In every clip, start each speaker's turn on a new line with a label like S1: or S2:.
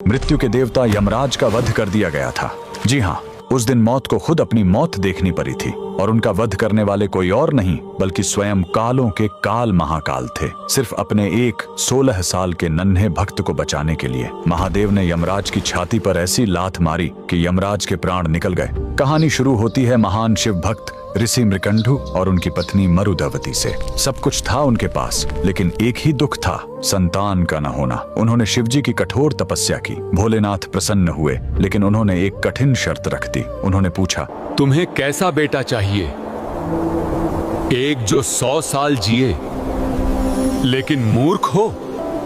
S1: मृत्यु के देवता यमराज का वध कर दिया गया था। जी हाँ, उस दिन मौत को खुद अपनी मौत देखनी पड़ी थी और उनका वध करने वाले कोई और नहीं बल्कि स्वयं कालों के काल महाकाल थे। सिर्फ अपने एक 16 साल के नन्हे भक्त को बचाने के लिए महादेव ने यमराज की छाती पर ऐसी लात मारी कि यमराज के प्राण निकल गए। कहानी शुरू होती है महान शिव भक्त ऋषि मृकंडु और उनकी पत्नी मरुदवती से। सब कुछ था उनके पास, लेकिन एक ही दुख था, संतान का न होना। उन्होंने शिवजी की कठोर तपस्या की। भोलेनाथ प्रसन्न हुए, लेकिन उन्होंने एक कठिन शर्त रख दी। उन्होंने पूछा,
S2: तुम्हें कैसा बेटा चाहिए? एक जो 100 साल जिए लेकिन मूर्ख हो,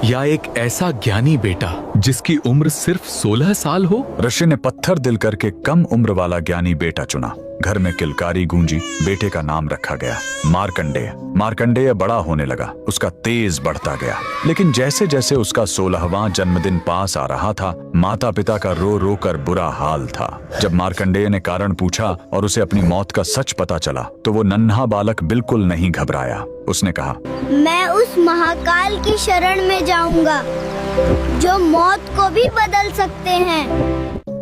S2: या एक ऐसा ज्ञानी बेटा जिसकी उम्र सिर्फ 16 साल हो?
S1: ऋषि ने पत्थर दिल करके कम उम्र वाला ज्ञानी बेटा चुना। घर में किलकारी गूंजी। बेटे का नाम रखा गया मार्कंडेय। मार्कंडेय बड़ा होने लगा, उसका तेज बढ़ता गया। लेकिन जैसे जैसे उसका 16वां जन्मदिन पास आ रहा था, माता पिता का रो रो कर बुरा हाल था। जब मार्कंडेय ने कारण पूछा और उसे अपनी मौत का सच पता चला, तो वो नन्हा बालक बिल्कुल नहीं घबराया। उसने कहा,
S3: मैं उस महाकाल की शरण में जाऊंगा जो मौत को भी बदल सकते हैं।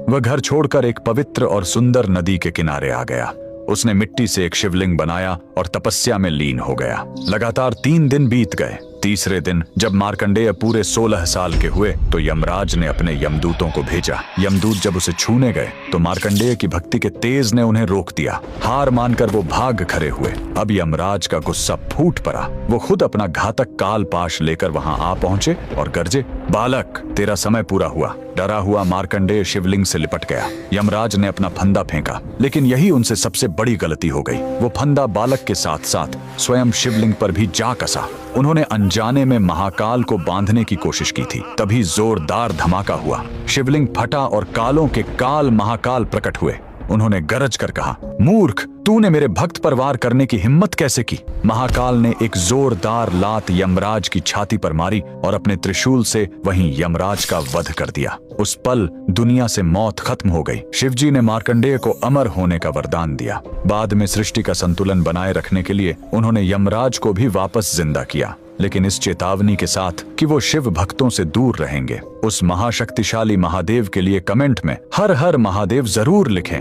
S1: वह घर छोड़कर एक पवित्र और सुंदर नदी के किनारे आ गया। उसने मिट्टी से एक शिवलिंग बनाया और तपस्या में लीन हो गया। लगातार 3 दिन बीत गए। तीसरे दिन जब मार्कंडेय पूरे 16 साल के हुए, तो यमराज ने अपने यमदूतों को भेजा। यमदूत जब उसे छूने गए, तो मार्कंडेय की भक्ति के तेज ने उन्हें रोक दिया। हार मानकर वो भाग खड़े हुए। अब यमराज का गुस्सा फूट पड़ा। वो खुद अपना घातक काल पाश लेकर वहां आ पहुंचे और गरजे, बालक, तेरा समय पूरा हुआ। डरा हुआ मार्कंडेय शिवलिंग से लिपट गया। यमराज ने अपना फंदा फेंका, लेकिन यही उनसे सबसे बड़ी गलती हो गई। वो फंदा बालक के साथ साथ स्वयं शिवलिंग पर भी जा कसा। उन्होंने अनजाने में महाकाल को बांधने की कोशिश की थी। तभी जोरदार धमाका हुआ। शिवलिंग फटा और कालों के काल महाकाल प्रकट हुए। उन्होंने गरज कर कहा, मूर्ख, तूने मेरे भक्त पर वार करने की हिम्मत कैसे की? महाकाल ने एक जोरदार लात यमराज की छाती पर मारी और अपने त्रिशूल से वहीं यमराज का वध कर दिया। उस पल दुनिया से मौत खत्म हो गई। शिवजी ने मार्कंडेय को अमर होने का वरदान दिया। बाद में सृष्टि का संतुलन बनाए रखने के लिए उन्होंने यमराज को भी वापस जिंदा किया, लेकिन इस चेतावनी के साथ कि वो शिव भक्तों से दूर रहेंगे। उस महाशक्तिशाली महादेव के लिए कमेंट में हर हर महादेव जरूर लिखें।